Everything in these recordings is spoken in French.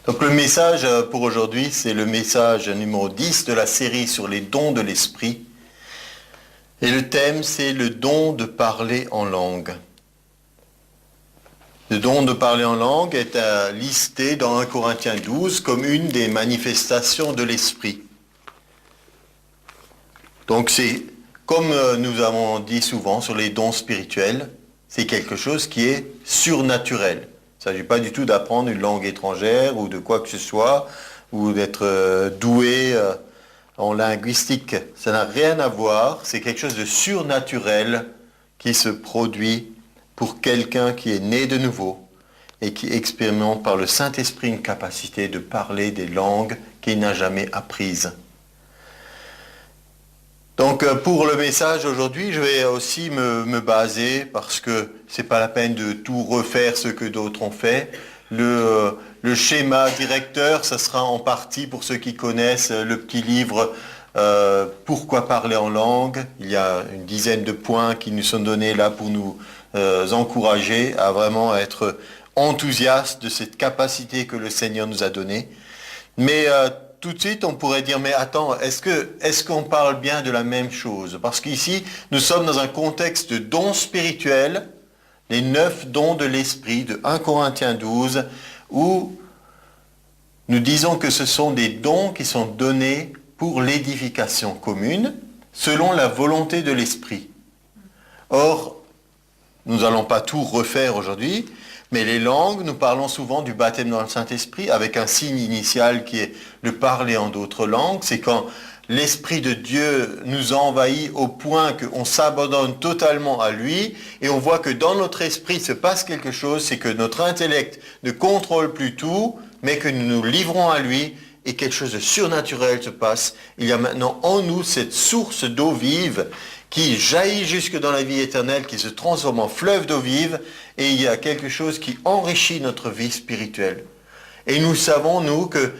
Donc le message pour aujourd'hui, c'est le message numéro 10 de la série sur les dons de l'esprit. Et le thème, c'est le don de parler en langue. Le don de parler en langue est listé dans 1 Corinthiens 12 comme une des manifestations de l'esprit. Donc c'est, comme nous avons dit souvent sur les dons spirituels, c'est quelque chose qui est surnaturel. Il ne s'agit pas du tout d'apprendre une langue étrangère ou de quoi que ce soit, ou d'être doué en linguistique. Ça n'a rien à voir, c'est quelque chose de surnaturel qui se produit pour quelqu'un qui est né de nouveau et qui expérimente par le Saint-Esprit une capacité de parler des langues qu'il n'a jamais apprises. Donc pour le message aujourd'hui, je vais aussi me baser, parce que c'est pas la peine de tout refaire ce que d'autres ont fait. Le schéma directeur, ça sera en partie pour ceux qui connaissent le petit livre Pourquoi parler en langue. Il y a une dizaine de points qui nous sont donnés là pour nous encourager à vraiment être enthousiastes de cette capacité que le Seigneur nous a donnée. Mais tout de suite, on pourrait dire, mais attends, est-ce qu'on parle bien de la même chose? Parce qu'ici, nous sommes dans un contexte de dons spirituels, les 9 dons de l'esprit de 1 Corinthiens 12, où nous disons que ce sont des dons qui sont donnés pour l'édification commune, selon la volonté de l'esprit. Or, nous n'allons pas tout refaire aujourd'hui, mais les langues, nous parlons souvent du baptême dans le Saint-Esprit avec un signe initial qui est le parler en d'autres langues. C'est quand l'Esprit de Dieu nous envahit au point qu'on s'abandonne totalement à lui et on voit que dans notre esprit se passe quelque chose, c'est que notre intellect ne contrôle plus tout, mais que nous nous livrons à lui et quelque chose de surnaturel se passe. Il y a maintenant en nous cette source d'eau vive qui jaillit jusque dans la vie éternelle, qui se transforme en fleuve d'eau vive, et il y a quelque chose qui enrichit notre vie spirituelle. Et nous savons, nous, que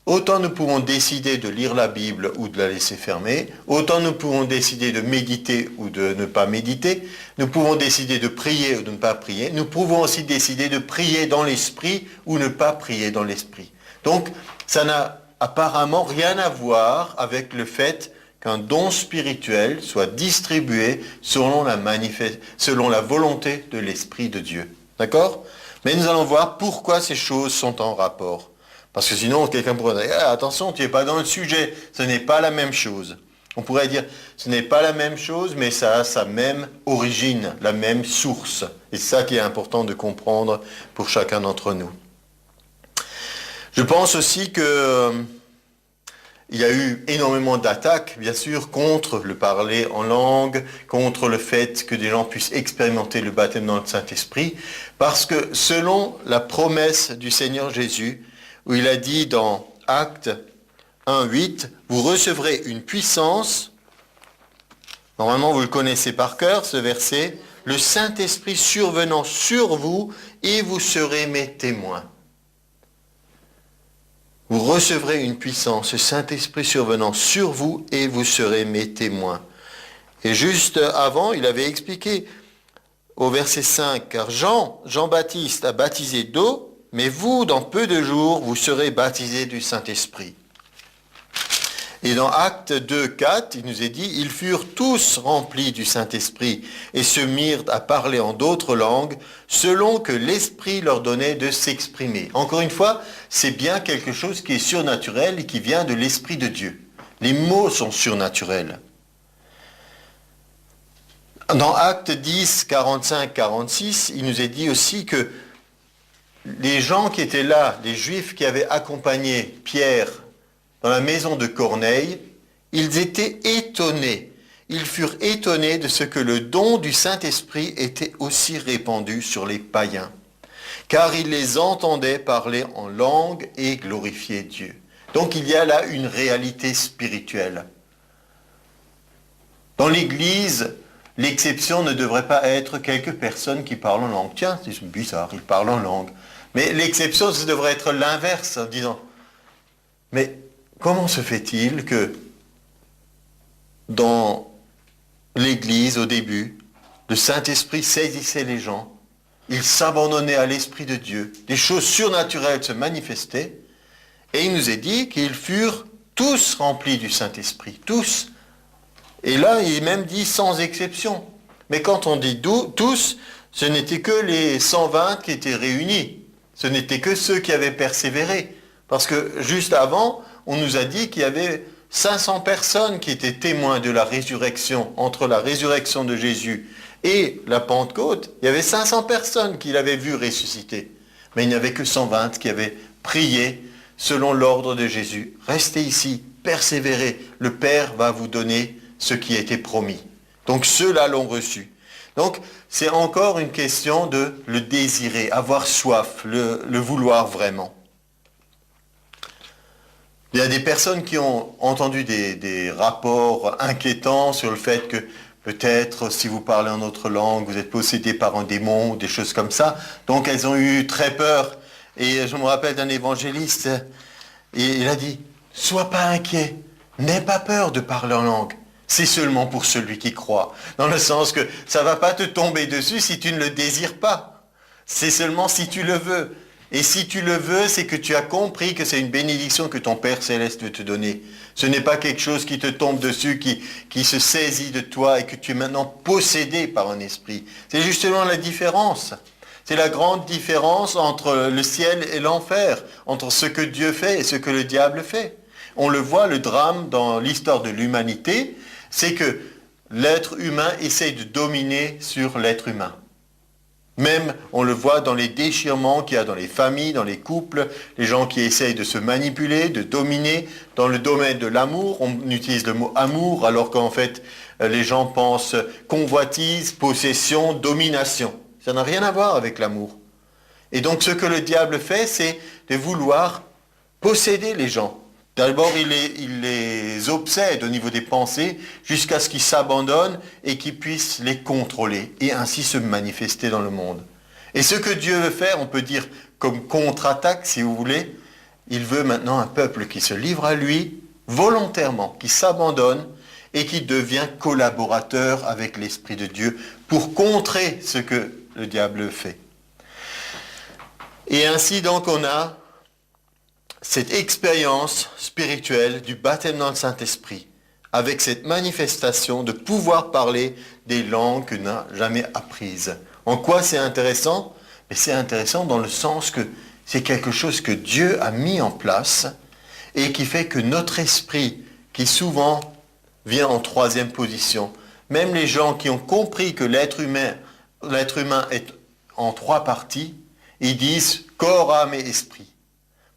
autant nous pouvons décider de lire la Bible ou de la laisser fermer, autant nous pouvons décider de méditer ou de ne pas méditer, nous pouvons décider de prier ou de ne pas prier, nous pouvons aussi décider de prier dans l'esprit ou ne pas prier dans l'esprit. Donc, ça n'a apparemment rien à voir avec le fait qu'un don spirituel soit distribué selon la volonté de l'Esprit de Dieu. D'accord? Mais nous allons voir pourquoi ces choses sont en rapport. Parce que sinon, quelqu'un pourrait dire, attention, tu n'es pas dans le sujet, ce n'est pas la même chose. On pourrait dire, ce n'est pas la même chose, mais ça a sa même origine, la même source. Et c'est ça qui est important de comprendre pour chacun d'entre nous. Je pense aussi que il y a eu énormément d'attaques, bien sûr, contre le parler en langue, contre le fait que des gens puissent expérimenter le baptême dans le Saint-Esprit, parce que selon la promesse du Seigneur Jésus, où il a dit dans Actes 1:8, vous recevrez une puissance, normalement vous le connaissez par cœur, ce verset, le Saint-Esprit survenant sur vous et vous serez mes témoins. Vous recevrez une puissance, le Saint-Esprit survenant sur vous et vous serez mes témoins. Et juste avant, il avait expliqué au verset 5, car Jean-Baptiste a baptisé d'eau, mais vous, dans peu de jours, vous serez baptisés du Saint-Esprit. Et dans Actes 2:4, il nous est dit, ils furent tous remplis du Saint-Esprit et se mirent à parler en d'autres langues, selon que l'Esprit leur donnait de s'exprimer. Encore une fois, c'est bien quelque chose qui est surnaturel et qui vient de l'Esprit de Dieu. Les mots sont surnaturels. Dans Actes 10, 45, 46, il nous est dit aussi que les gens qui étaient là, les Juifs qui avaient accompagné Pierre dans la maison de Corneille, ils étaient étonnés. Ils furent étonnés de ce que le don du Saint-Esprit était aussi répandu sur les païens, car ils les entendaient parler en langue et glorifier Dieu. Donc il y a là une réalité spirituelle. Dans l'Église, l'exception ne devrait pas être quelques personnes qui parlent en langue. Tiens, c'est bizarre, ils parlent en langue. Mais l'exception, ça devrait être l'inverse, en disant, mais comment se fait-il que dans l'Église, au début, le Saint-Esprit saisissait les gens, il s'abandonnait à l'Esprit de Dieu, des choses surnaturelles se manifestaient, Et il nous est dit qu'ils furent tous remplis du Saint-Esprit, tous. Et là, il est même dit sans exception. Mais quand on dit tous, ce n'était que les 120 qui étaient réunis. Ce n'était que ceux qui avaient persévéré. Parce que juste avant, on nous a dit qu'il y avait 500 personnes qui étaient témoins de la résurrection. Entre la résurrection de Jésus et la Pentecôte, il y avait 500 personnes qui l'avaient vu ressusciter. Mais il n'y avait que 120 qui avaient prié selon l'ordre de Jésus. Restez ici, persévérez. Le Père va vous donner ce qui a été promis. Donc ceux-là l'ont reçu. Donc c'est encore une question de le désirer, avoir soif, le vouloir vraiment. Il y a des personnes qui ont entendu des rapports inquiétants sur le fait que peut-être si vous parlez en autre langue, vous êtes possédé par un démon ou des choses comme ça. Donc elles ont eu très peur. Et je me rappelle d'un évangéliste, et il a dit, « Sois pas inquiet, n'aie pas peur de parler en langue. C'est seulement pour celui qui croit. » Dans le sens que ça ne va pas te tomber dessus si tu ne le désires pas. C'est seulement si tu le veux. Et si tu le veux, c'est que tu as compris que c'est une bénédiction que ton Père Céleste veut te donner. Ce n'est pas quelque chose qui te tombe dessus, qui se saisit de toi et que tu es maintenant possédé par un esprit. C'est justement la différence. C'est la grande différence entre le ciel et l'enfer, entre ce que Dieu fait et ce que le diable fait. On le voit, le drame dans l'histoire de l'humanité, c'est que l'être humain essaye de dominer sur l'être humain. Même, on le voit dans les déchirements qu'il y a dans les familles, dans les couples, les gens qui essayent de se manipuler, de dominer. Dans le domaine de l'amour, on utilise le mot amour, alors qu'en fait, les gens pensent convoitise, possession, domination. Ça n'a rien à voir avec l'amour. Et donc, ce que le diable fait, c'est de vouloir posséder les gens. D'abord, il les obsède au niveau des pensées jusqu'à ce qu'ils s'abandonnent et qu'ils puissent les contrôler et ainsi se manifester dans le monde. Et ce que Dieu veut faire, on peut dire comme contre-attaque, si vous voulez, il veut maintenant un peuple qui se livre à lui volontairement, qui s'abandonne et qui devient collaborateur avec l'Esprit de Dieu pour contrer ce que le diable fait. Et ainsi donc on a cette expérience spirituelle du baptême dans le Saint-Esprit, avec cette manifestation de pouvoir parler des langues qu'on n'a jamais apprises. En quoi c'est intéressant? Mais c'est intéressant dans le sens que c'est quelque chose que Dieu a mis en place et qui fait que notre esprit, qui souvent vient en troisième position, même les gens qui ont compris que l'être humain est en trois parties, ils disent corps, âme et esprit.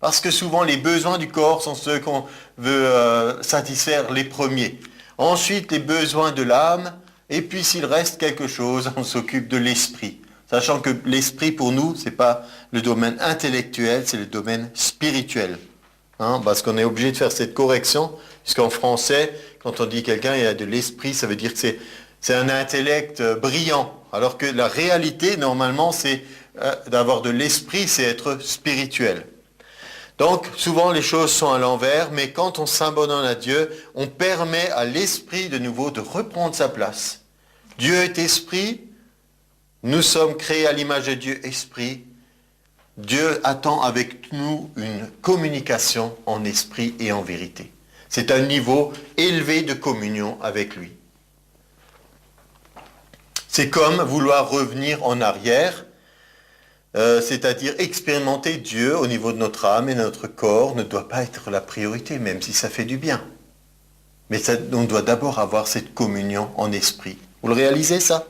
Parce que souvent, les besoins du corps sont ceux qu'on veut satisfaire les premiers. Ensuite, les besoins de l'âme. Et puis, s'il reste quelque chose, on s'occupe de l'esprit. Sachant que l'esprit, pour nous, ce n'est pas le domaine intellectuel, c'est le domaine spirituel. Parce qu'on est obligé de faire cette correction. Puisqu'en français, quand on dit quelqu'un il a de l'esprit, ça veut dire que c'est un intellect brillant. Alors que la réalité, normalement, c'est d'avoir de l'esprit, c'est être spirituel. Donc, souvent, les choses sont à l'envers, mais quand on s'abandonne à Dieu, on permet à l'esprit de nouveau de reprendre sa place. Dieu est esprit, nous sommes créés à l'image de Dieu esprit. Dieu attend avec nous une communication en esprit et en vérité. C'est un niveau élevé de communion avec lui. C'est comme vouloir revenir en arrière, c'est-à-dire expérimenter Dieu au niveau de notre âme et de notre corps ne doit pas être la priorité, même si ça fait du bien. Mais on doit d'abord avoir cette communion en esprit. Vous le réalisez ça?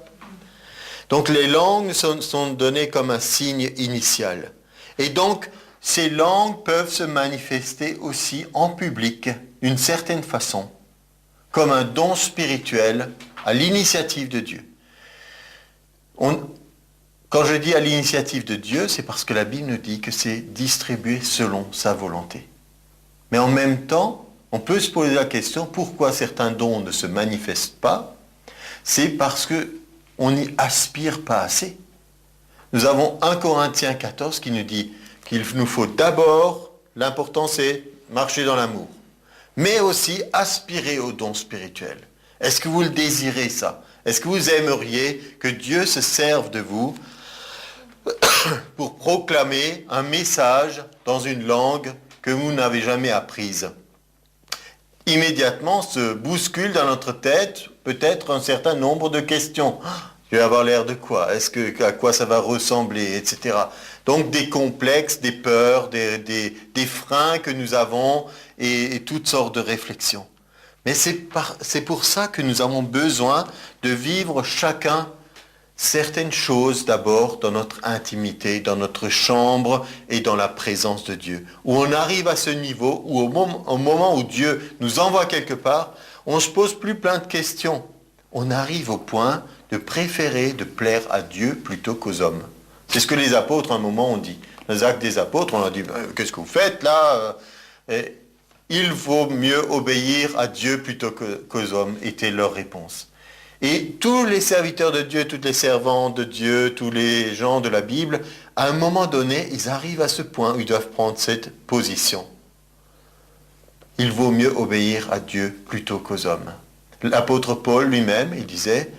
Donc les langues sont données comme un signe initial. Et donc ces langues peuvent se manifester aussi en public, d'une certaine façon, comme un don spirituel à l'initiative de Dieu. Quand je dis à l'initiative de Dieu, c'est parce que la Bible nous dit que c'est distribué selon sa volonté. Mais en même temps, on peut se poser la question, pourquoi certains dons ne se manifestent pas? C'est parce qu'on n'y aspire pas assez. Nous avons 1 Corinthiens 14 qui nous dit qu'il nous faut d'abord, l'important c'est marcher dans l'amour, mais aussi aspirer aux dons spirituels. Est-ce que vous le désirez ça? Est-ce que vous aimeriez que Dieu se serve de vous pour proclamer un message dans une langue que vous n'avez jamais apprises. Immédiatement se bouscule dans notre tête peut-être un certain nombre de questions. Je vais avoir l'air de quoi? À quoi ça va ressembler, etc. Donc des complexes, des peurs, des freins que nous avons et toutes sortes de réflexions. Mais c'est pour ça que nous avons besoin de vivre chacun certaines choses d'abord dans notre intimité, dans notre chambre et dans la présence de Dieu. Où on arrive à ce niveau où au moment où Dieu nous envoie quelque part, on ne se pose plus plein de questions. On arrive au point de préférer de plaire à Dieu plutôt qu'aux hommes. C'est ce que les apôtres à un moment ont dit. Dans les actes des apôtres, on leur dit « Qu'est-ce que vous faites là ?» Il vaut mieux obéir à Dieu plutôt qu'aux hommes, était leur réponse. Et tous les serviteurs de Dieu, toutes les servantes de Dieu, tous les gens de la Bible, à un moment donné, ils arrivent à ce point où ils doivent prendre cette position. Il vaut mieux obéir à Dieu plutôt qu'aux hommes. L'apôtre Paul lui-même, il disait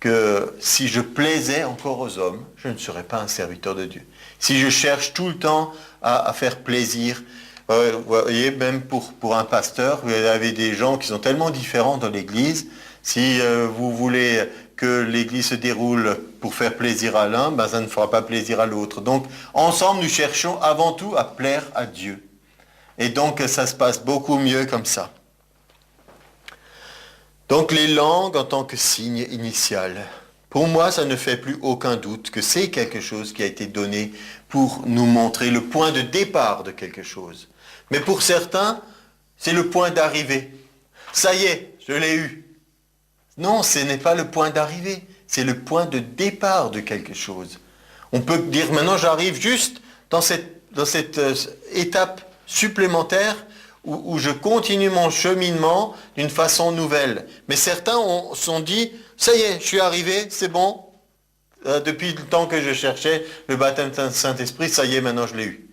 que si je plaisais encore aux hommes, je ne serais pas un serviteur de Dieu. Si je cherche tout le temps à faire plaisir, vous voyez, même pour un pasteur, vous avez des gens qui sont tellement différents dans l'Église. Si vous voulez que l'Église se déroule pour faire plaisir à l'un, ça ne fera pas plaisir à l'autre. Donc, ensemble, nous cherchons avant tout à plaire à Dieu. Et donc, ça se passe beaucoup mieux comme ça. Donc, les langues en tant que signe initial. Pour moi, ça ne fait plus aucun doute que c'est quelque chose qui a été donné pour nous montrer le point de départ de quelque chose. Mais pour certains, c'est le point d'arrivée. Ça y est, je l'ai eu. Non, ce n'est pas le point d'arrivée, c'est le point de départ de quelque chose. On peut dire maintenant j'arrive juste dans cette étape supplémentaire où je continue mon cheminement d'une façon nouvelle. Mais certains se sont dit, ça y est, je suis arrivé, c'est bon. Depuis le temps que je cherchais le baptême du Saint-Esprit, ça y est, maintenant je l'ai eu.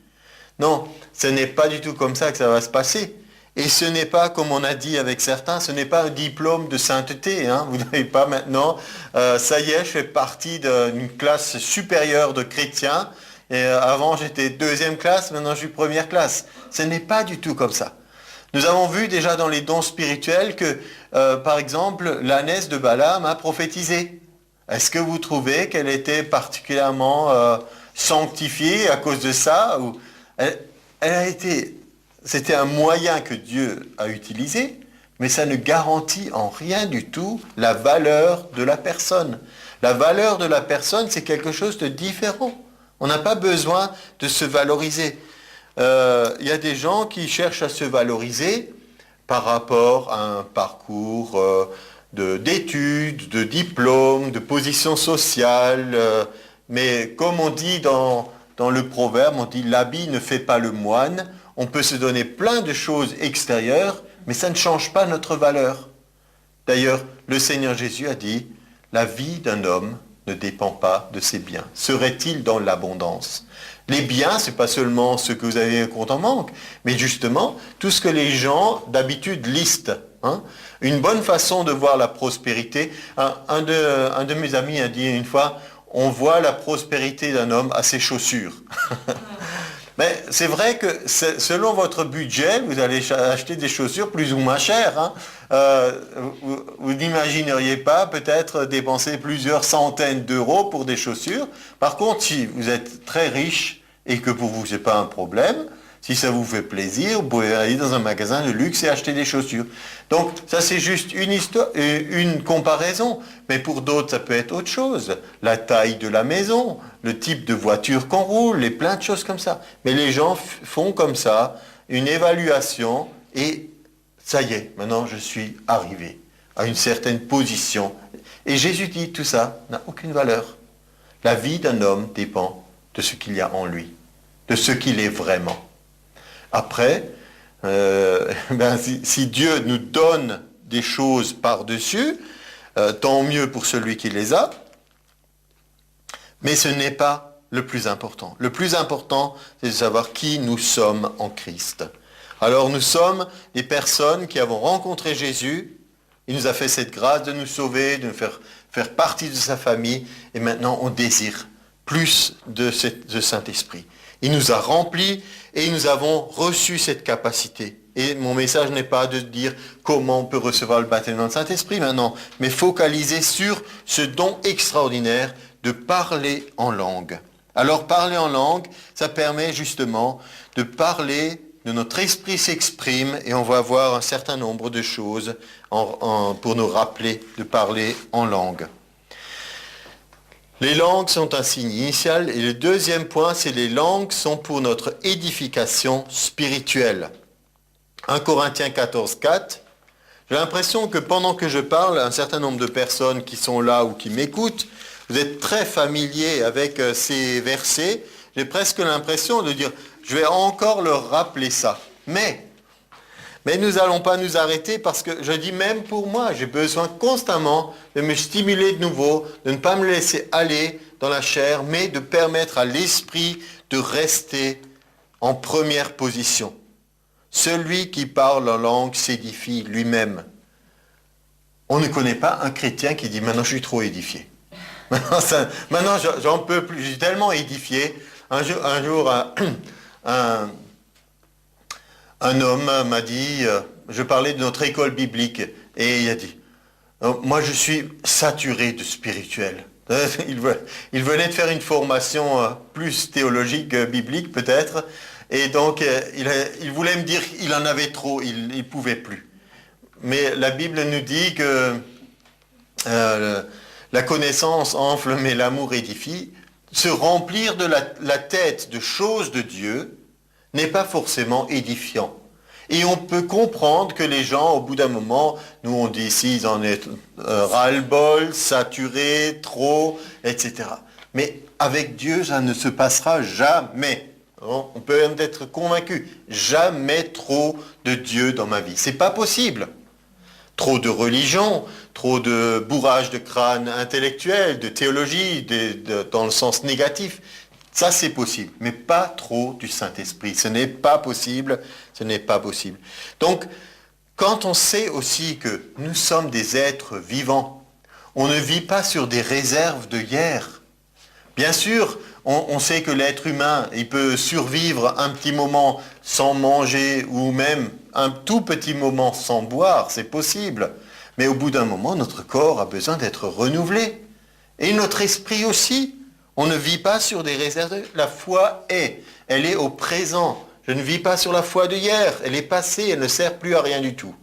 Non, ce n'est pas du tout comme ça que ça va se passer. Et ce n'est pas, comme on a dit avec certains, ce n'est pas un diplôme de sainteté. Hein. Vous n'avez pas maintenant, ça y est, je fais partie d'une classe supérieure de chrétiens. Et avant, j'étais deuxième classe, maintenant je suis première classe. Ce n'est pas du tout comme ça. Nous avons vu déjà dans les dons spirituels que, par exemple, l'ânesse de Balaam a prophétisé. Est-ce que vous trouvez qu'elle était particulièrement sanctifiée à cause de ça ou elle a été... C'était un moyen que Dieu a utilisé, mais ça ne garantit en rien du tout la valeur de la personne. La valeur de la personne, c'est quelque chose de différent. On n'a pas besoin de se valoriser. Il y a des gens qui cherchent à se valoriser par rapport à un parcours d'études, de diplômes, de position sociale. Mais comme on dit dans le proverbe, on dit « l'habit ne fait pas le moine ». On peut se donner plein de choses extérieures, mais ça ne change pas notre valeur. D'ailleurs, le Seigneur Jésus a dit, la vie d'un homme ne dépend pas de ses biens. Serait-il dans l'abondance? Les biens, ce n'est pas seulement ce que vous avez un compte en banque, mais justement, tout ce que les gens d'habitude listent. Hein. Une bonne façon de voir la prospérité, un de mes amis a dit une fois, on voit la prospérité d'un homme à ses chaussures. Mais c'est vrai que selon votre budget, vous allez acheter des chaussures plus ou moins chères. Hein. Vous n'imagineriez pas peut-être dépenser plusieurs centaines d'euros pour des chaussures. Par contre, si vous êtes très riche et que pour vous, ce n'est pas un problème, si ça vous fait plaisir, vous pouvez aller dans un magasin de luxe et acheter des chaussures. Donc ça c'est juste une comparaison. Mais pour d'autres, ça peut être autre chose. La taille de la maison, le type de voiture qu'on roule, et plein de choses comme ça. Mais les gens font comme ça une évaluation et ça y est, maintenant je suis arrivé à une certaine position. Et Jésus dit tout ça n'a aucune valeur. La vie d'un homme dépend de ce qu'il y a en lui, de ce qu'il est vraiment. Après, si Dieu nous donne des choses par-dessus, tant mieux pour celui qui les a, mais ce n'est pas le plus important. Le plus important, c'est de savoir qui nous sommes en Christ. Alors nous sommes des personnes qui avons rencontré Jésus, il nous a fait cette grâce de nous sauver, de nous faire partie de sa famille, et maintenant on désire plus de Saint-Esprit. Il nous a remplis et nous avons reçu cette capacité. Et mon message n'est pas de dire comment on peut recevoir le baptême dans le Saint-Esprit maintenant, mais focaliser sur ce don extraordinaire de parler en langue. Alors parler en langue, ça permet justement de parler, de notre esprit s'exprime et on va voir un certain nombre de choses pour nous rappeler de parler en langue. Les langues sont un signe initial et le deuxième point, c'est les langues sont pour notre édification spirituelle. 1 Corinthiens 14, 4. J'ai l'impression que pendant que je parle, un certain nombre de personnes qui sont là ou qui m'écoutent, vous êtes très familiers avec ces versets. J'ai presque l'impression de dire, je vais encore leur rappeler ça. Mais nous n'allons pas nous arrêter parce que je dis même pour moi, j'ai besoin constamment de me stimuler de nouveau, de ne pas me laisser aller dans la chair, mais de permettre à l'esprit de rester en première position. Celui qui parle en langue s'édifie lui-même. On ne connaît pas un chrétien qui dit « maintenant je suis trop édifié ». Maintenant j'en peux plus, je suis tellement édifié. Un jour un homme m'a dit, je parlais de notre école biblique, et il a dit « moi je suis saturé de spirituel ». Il venait de faire une formation plus théologique, biblique peut-être, et donc il voulait me dire qu'il en avait trop, il ne pouvait plus. Mais la Bible nous dit que la connaissance enfle, mais l'amour édifie. Se remplir de la tête de choses de Dieu n'est pas forcément édifiant. Et on peut comprendre que les gens, au bout d'un moment, nous on dit ici, ils en est ras-le-bol, saturé, trop, etc. Mais avec Dieu, ça ne se passera jamais. On peut même être convaincu, jamais trop de Dieu dans ma vie. C'est pas possible. Trop de religion, trop de bourrage de crâne intellectuel, de théologie, dans le sens négatif. Ça, c'est possible, mais pas trop du Saint-Esprit. Ce n'est pas possible, ce n'est pas possible. Donc, quand on sait aussi que nous sommes des êtres vivants, on ne vit pas sur des réserves de hier. Bien sûr, on sait que l'être humain, il peut survivre un petit moment sans manger ou même un tout petit moment sans boire, c'est possible. Mais au bout d'un moment, notre corps a besoin d'être renouvelé. Et notre esprit aussi. On ne vit pas sur des réserves. La foi est. Elle est au présent. Je ne vis pas sur la foi de hier. Elle est passée, elle ne sert plus à rien du tout.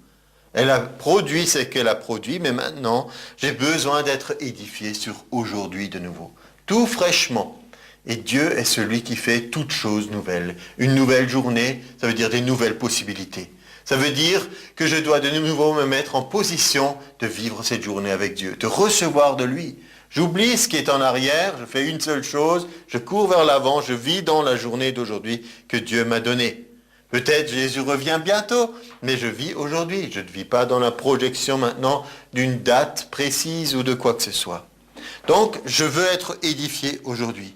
Elle a produit ce qu'elle a produit, mais maintenant, j'ai besoin d'être édifié sur aujourd'hui de nouveau. Tout fraîchement. Et Dieu est celui qui fait toutes choses nouvelles. Une nouvelle journée, ça veut dire des nouvelles possibilités. Ça veut dire que je dois de nouveau me mettre en position de vivre cette journée avec Dieu, de recevoir de lui. J'oublie ce qui est en arrière, je fais une seule chose, je cours vers l'avant, je vis dans la journée d'aujourd'hui que Dieu m'a donnée. Peut-être Jésus revient bientôt, mais je vis aujourd'hui. Je ne vis pas dans la projection maintenant d'une date précise ou de quoi que ce soit. Donc, je veux être édifié aujourd'hui.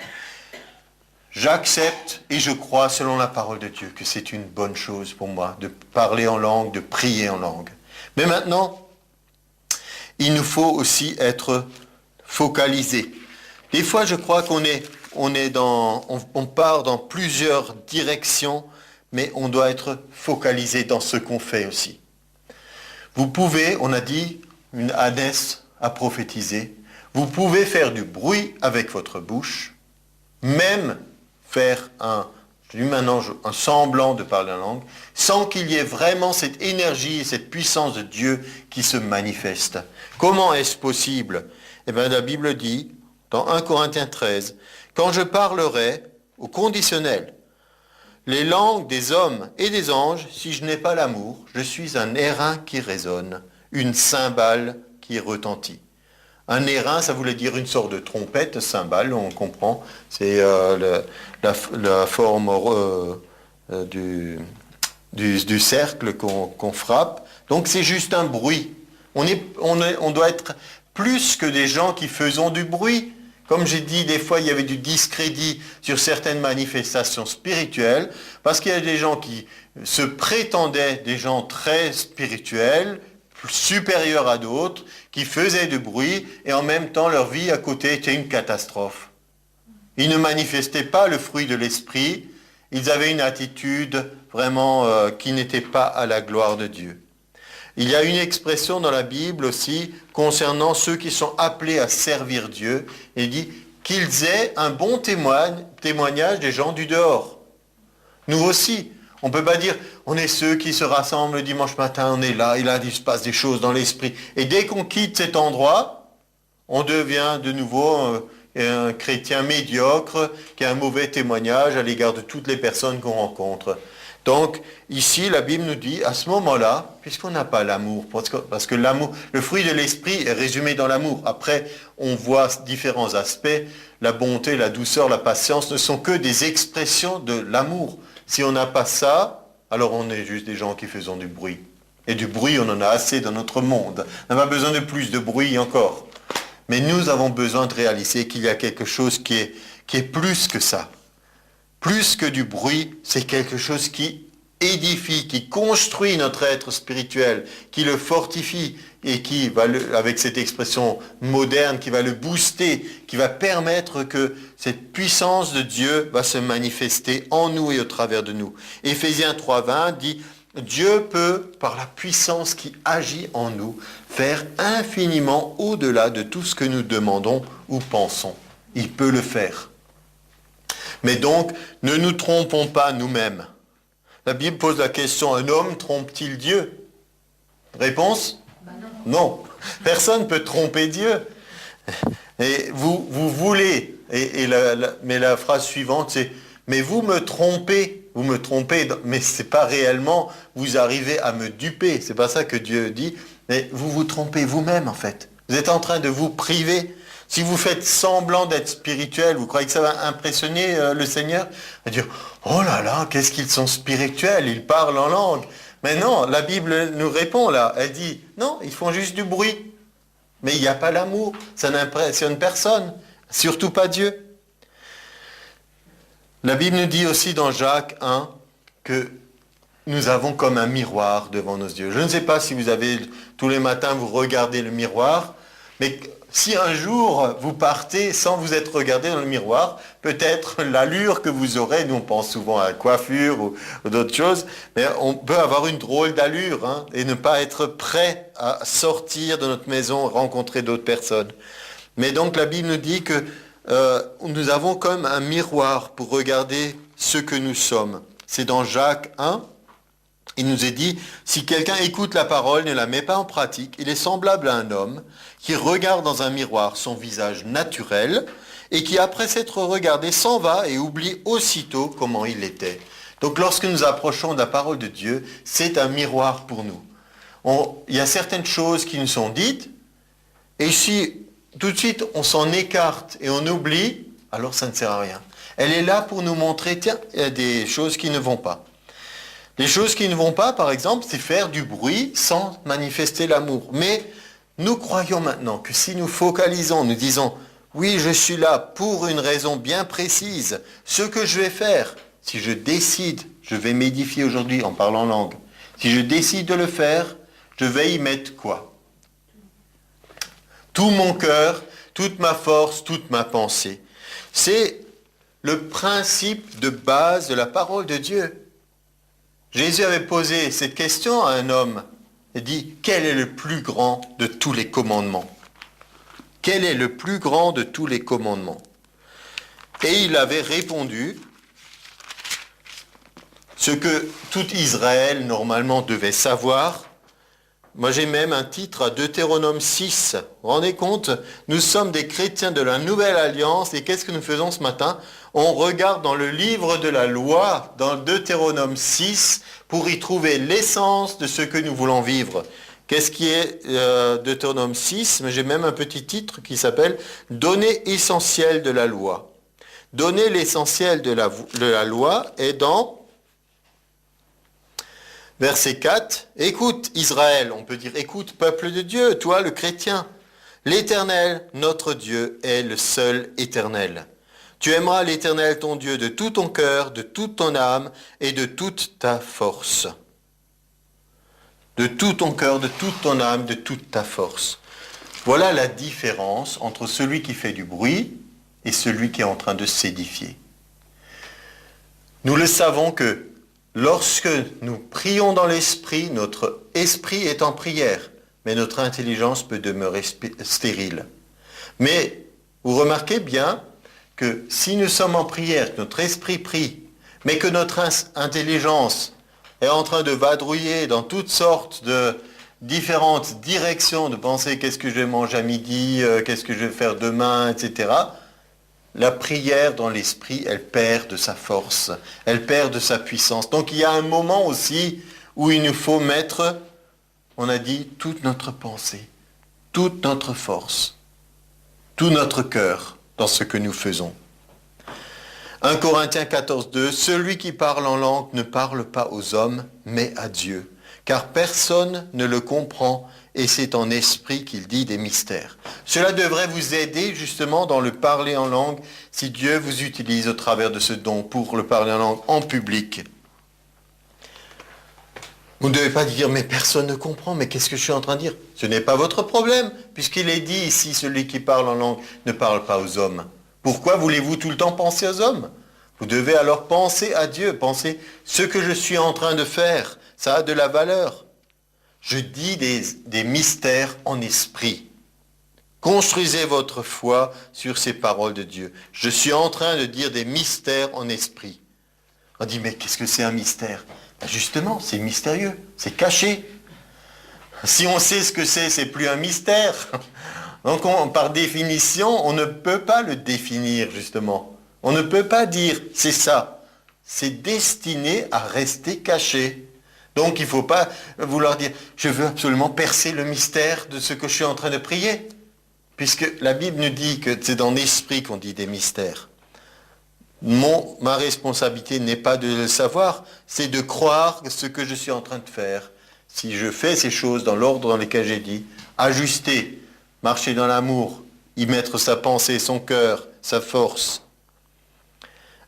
J'accepte et je crois selon la parole de Dieu que c'est une bonne chose pour moi de parler en langue, de prier en langue. Mais maintenant, il nous faut aussi être focalisé. Des fois, je crois on part dans plusieurs directions, mais on doit être focalisé dans ce qu'on fait aussi. Vous pouvez, on a dit, une ânesse à prophétiser, vous pouvez faire du bruit avec votre bouche, même faire un semblant de parler en langue, sans qu'il y ait vraiment cette énergie et cette puissance de Dieu qui se manifeste. Comment est-ce possible ? Eh bien, la Bible dit, dans 1 Corinthiens 13, « Quand je parlerai, au conditionnel, les langues des hommes et des anges, si je n'ai pas l'amour, je suis un airain qui résonne, une cymbale qui retentit. » Un airain, ça voulait dire une sorte de trompette, cymbale, on comprend. C'est la forme du cercle qu'on frappe. Donc c'est juste un bruit. On doit être plus que des gens qui faisons du bruit. Comme j'ai dit, des fois, il y avait du discrédit sur certaines manifestations spirituelles, parce qu'il y a des gens qui se prétendaient des gens très spirituels, supérieurs à d'autres, qui faisaient du bruit, et en même temps leur vie à côté était une catastrophe. Ils ne manifestaient pas le fruit de l'esprit, ils avaient une attitude vraiment qui n'était pas à la gloire de Dieu. Il y a une expression dans la Bible aussi concernant ceux qui sont appelés à servir Dieu. Il dit qu'ils aient un bon témoignage des gens du dehors. Nous aussi, on ne peut pas dire on est ceux qui se rassemblent le dimanche matin, on est là, et là il se passe des choses dans l'esprit. Et dès qu'on quitte cet endroit, on devient de nouveau un chrétien médiocre qui a un mauvais témoignage à l'égard de toutes les personnes qu'on rencontre. Donc, ici, la Bible nous dit, à ce moment-là, puisqu'on n'a pas l'amour, parce que l'amour, le fruit de l'esprit est résumé dans l'amour. Après, on voit différents aspects. La bonté, la douceur, la patience ne sont que des expressions de l'amour. Si on n'a pas ça, alors on est juste des gens qui faisons du bruit. Et du bruit, on en a assez dans notre monde. On n'a pas besoin de plus de bruit encore. Mais nous avons besoin de réaliser qu'il y a quelque chose qui est plus que ça. Plus que du bruit, c'est quelque chose qui édifie, qui construit notre être spirituel, qui le fortifie et qui va, avec cette expression moderne, qui va le booster, qui va permettre que cette puissance de Dieu va se manifester en nous et au travers de nous. Éphésiens 3,20 dit « Dieu peut, par la puissance qui agit en nous, faire infiniment au-delà de tout ce que nous demandons ou pensons. » Il peut le faire. Mais donc, ne nous trompons pas nous-mêmes. La Bible pose la question, un homme trompe-t-il Dieu? Réponse? Non. Personne ne peut tromper Dieu. Et vous voulez, mais la phrase suivante c'est, mais vous me trompez, mais ce n'est pas réellement, vous arrivez à me duper. C'est pas ça que Dieu dit, mais vous vous trompez vous-même en fait. Vous êtes en train de vous priver. Si vous faites semblant d'être spirituel, vous croyez que ça va impressionner le Seigneur? Il va dire, oh là là, qu'est-ce qu'ils sont spirituels, ils parlent en langue. Mais non, la Bible nous répond là, elle dit, non, ils font juste du bruit. Mais il n'y a pas l'amour, ça n'impressionne personne, surtout pas Dieu. La Bible nous dit aussi dans Jacques 1 que nous avons comme un miroir devant nos yeux. Je ne sais pas si vous avez, tous les matins, vous regardez le miroir, mais si un jour vous partez sans vous être regardé dans le miroir, peut-être l'allure que vous aurez, nous on pense souvent à la coiffure ou d'autres choses, mais on peut avoir une drôle d'allure et ne pas être prêt à sortir de notre maison, rencontrer d'autres personnes. Mais donc la Bible nous dit que nous avons comme un miroir pour regarder ce que nous sommes. C'est dans Jacques 1. Il nous est dit, si quelqu'un écoute la parole, ne la met pas en pratique, il est semblable à un homme qui regarde dans un miroir son visage naturel et qui, après s'être regardé, s'en va et oublie aussitôt comment il était. Donc lorsque nous approchons de la parole de Dieu, c'est un miroir pour nous. Il y a certaines choses qui nous sont dites, et si tout de suite on s'en écarte et on oublie, alors ça ne sert à rien. Elle est là pour nous montrer, tiens, il y a des choses qui ne vont pas. Les choses qui ne vont pas, par exemple, c'est faire du bruit sans manifester l'amour. Mais nous croyons maintenant que si nous focalisons, nous disons, oui, je suis là pour une raison bien précise, ce que je vais faire, si je décide, je vais m'édifier aujourd'hui en parlant langue, si je décide de le faire, je vais y mettre quoi? Tout mon cœur, toute ma force, toute ma pensée. C'est le principe de base de la parole de Dieu. Jésus avait posé cette question à un homme et dit, quel est le plus grand de tous les commandements? Quel est le plus grand de tous les commandements? Et il avait répondu ce que tout Israël normalement devait savoir. Moi j'ai même un titre à Deutéronome 6. Vous vous rendez compte? Nous sommes des chrétiens de la Nouvelle Alliance et qu'est-ce que nous faisons ce matin? On regarde dans le livre de la loi, dans Deutéronome 6, pour y trouver l'essence de ce que nous voulons vivre. Qu'est-ce qui est Deutéronome 6? Mais j'ai même un petit titre qui s'appelle « Données essentielles de la loi ». Donner l'essentiel de la loi est dans verset 4. « Écoute Israël », on peut dire « Écoute peuple de Dieu, toi le chrétien, l'Éternel, notre Dieu, est le seul éternel. Tu aimeras l'Éternel ton Dieu de tout ton cœur, de toute ton âme et de toute ta force. » De tout ton cœur, de toute ton âme, de toute ta force. Voilà la différence entre celui qui fait du bruit et celui qui est en train de s'édifier. Nous le savons que lorsque nous prions dans l'esprit, notre esprit est en prière, mais notre intelligence peut demeurer stérile. Mais vous remarquez bien que si nous sommes en prière, que notre esprit prie, mais que notre intelligence est en train de vadrouiller dans toutes sortes de différentes directions, de penser qu'est-ce que je vais manger à midi, qu'est-ce que je vais faire demain, etc., la prière dans l'esprit, elle perd de sa force, elle perd de sa puissance. Donc il y a un moment aussi où il nous faut mettre, on a dit, toute notre pensée, toute notre force, tout notre cœur dans ce que nous faisons. 1 Corinthiens 14, 2, celui qui parle en langue ne parle pas aux hommes, mais à Dieu, car personne ne le comprend et c'est en esprit qu'il dit des mystères. Cela devrait vous aider justement dans le parler en langue si Dieu vous utilise au travers de ce don pour le parler en langue en public. Vous ne devez pas dire, mais personne ne comprend, mais qu'est-ce que je suis en train de dire? Ce n'est pas votre problème, puisqu'il est dit ici, celui qui parle en langue ne parle pas aux hommes. Pourquoi voulez-vous tout le temps penser aux hommes? Vous devez alors penser à Dieu, penser ce que je suis en train de faire, ça a de la valeur. Je dis des mystères en esprit. Construisez votre foi sur ces paroles de Dieu. Je suis en train de dire des mystères en esprit. On dit, mais qu'est-ce que c'est un mystère? Ben justement, c'est mystérieux, c'est caché. Si on sait ce que c'est plus un mystère. Donc par définition, on ne peut pas le définir justement. On ne peut pas dire, c'est ça. C'est destiné à rester caché. Donc il ne faut pas vouloir dire, je veux absolument percer le mystère de ce que je suis en train de prier. Puisque la Bible nous dit que c'est dans l'esprit qu'on dit des mystères. Ma responsabilité n'est pas de le savoir, c'est de croire ce que je suis en train de faire. Si je fais ces choses dans l'ordre dans lequel j'ai dit, ajuster, marcher dans l'amour, y mettre sa pensée, son cœur, sa force.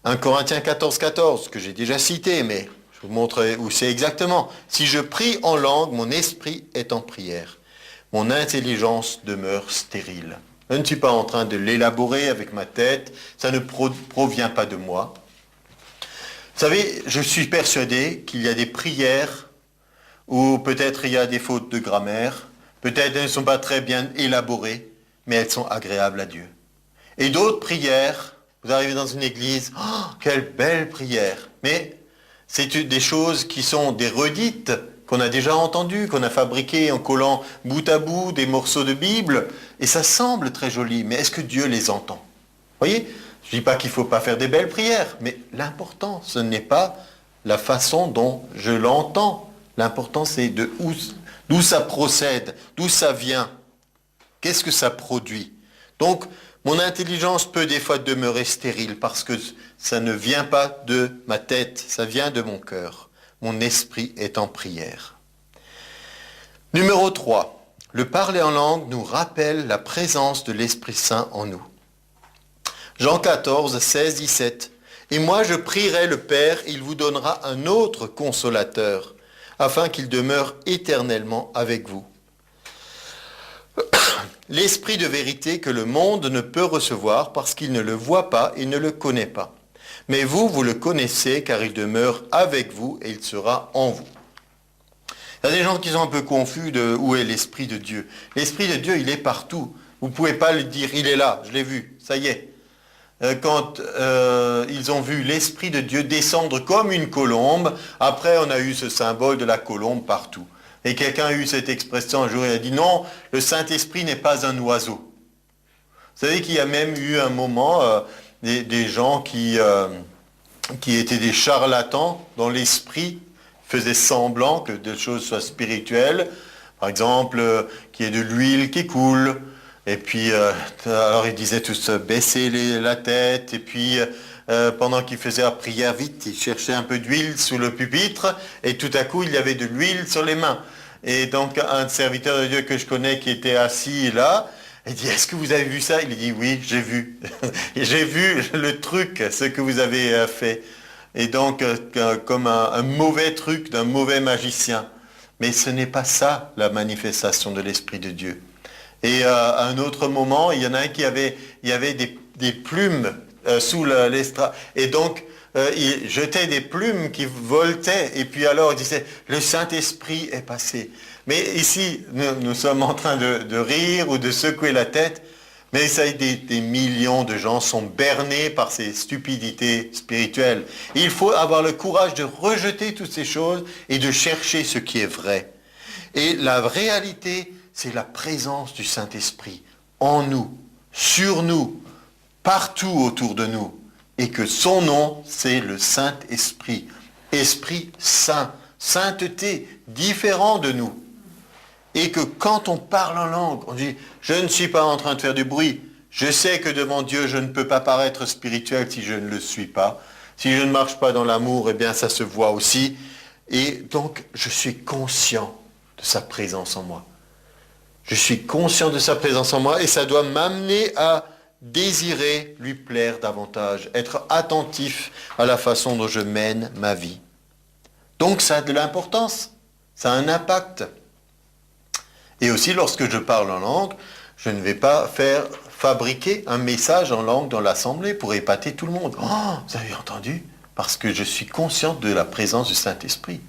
1 Corinthiens 14, 14, que j'ai déjà cité, mais je vous montrerai où c'est exactement. Si je prie en langue, mon esprit est en prière. Mon intelligence demeure stérile. Je ne suis pas en train de l'élaborer avec ma tête, ça ne provient pas de moi. Vous savez, je suis persuadé qu'il y a des prières où peut-être il y a des fautes de grammaire, peut-être elles ne sont pas très bien élaborées, mais elles sont agréables à Dieu. Et d'autres prières, vous arrivez dans une église, oh, quelle belle prière, mais c'est des choses qui sont des redites, qu'on a déjà entendues, qu'on a fabriquées en collant bout à bout des morceaux de Bible, et ça semble très joli, mais est-ce que Dieu les entend? Vous voyez, je ne dis pas qu'il ne faut pas faire des belles prières, mais l'important, ce n'est pas la façon dont je l'entends. L'important, c'est d'où ça procède, d'où ça vient, qu'est-ce que ça produit. Donc, mon intelligence peut des fois demeurer stérile parce que ça ne vient pas de ma tête, ça vient de mon cœur. Mon esprit est en prière. Numéro 3. Le parler en langue nous rappelle la présence de l'Esprit Saint en nous. Jean 14, 16, 17. Et moi je prierai le Père, il vous donnera un autre consolateur, afin qu'il demeure éternellement avec vous. L'Esprit de vérité que le monde ne peut recevoir parce qu'il ne le voit pas et ne le connaît pas. Mais vous, vous le connaissez car il demeure avec vous et il sera en vous. Il y a des gens qui sont un peu confus de où est l'Esprit de Dieu. L'Esprit de Dieu, il est partout. Vous ne pouvez pas le dire, il est là, je l'ai vu, ça y est. Quand ils ont vu l'Esprit de Dieu descendre comme une colombe, après on a eu ce symbole de la colombe partout. Et quelqu'un a eu cette expression un jour, il a dit non, le Saint-Esprit n'est pas un oiseau. Vous savez qu'il y a même eu un moment des gens qui étaient des charlatans dont l'esprit faisait semblant que des choses soient spirituelles. Par exemple, qu'il y ait de l'huile qui coule. Et puis, alors ils disaient tous baisser la tête. Et puis, pendant qu'ils faisaient la prière vite, ils cherchaient un peu d'huile sous le pupitre. Et tout à coup, il y avait de l'huile sur les mains. Et donc, un serviteur de Dieu que je connais qui était assis là, il dit, est-ce que vous avez vu ça? Il dit, oui, j'ai vu. J'ai vu le truc, ce que vous avez fait. Et donc, comme un mauvais truc d'un mauvais magicien. Mais ce n'est pas ça, la manifestation de l'Esprit de Dieu. Et à un autre moment, il y en a un il y avait des plumes sous l'estrade. Et donc, il jetait des plumes qui voletaient, et puis alors il disait, le Saint-Esprit est passé. Mais ici, nous sommes en train de rire ou de secouer la tête, mais ça, des millions de gens sont bernés par ces stupidités spirituelles. Et il faut avoir le courage de rejeter toutes ces choses et de chercher ce qui est vrai. Et la réalité, c'est la présence du Saint-Esprit en nous, sur nous, partout autour de nous. Et que son nom, c'est le Saint-Esprit. Esprit saint, sainteté, différent de nous. Et que quand on parle en langue, on dit, je ne suis pas en train de faire du bruit. Je sais que devant Dieu, je ne peux pas paraître spirituel si je ne le suis pas. Si je ne marche pas dans l'amour, eh bien ça se voit aussi. Et donc, je suis conscient de sa présence en moi. Je suis conscient de sa présence en moi et ça doit m'amener à désirer lui plaire davantage, être attentif à la façon dont je mène ma vie. Donc ça a de l'importance, ça a un impact. Et aussi, lorsque je parle en langue, je ne vais pas faire fabriquer un message en langue dans l'assemblée pour épater tout le monde. Oh, vous avez entendu? Parce que je suis conscient de la présence du Saint-Esprit.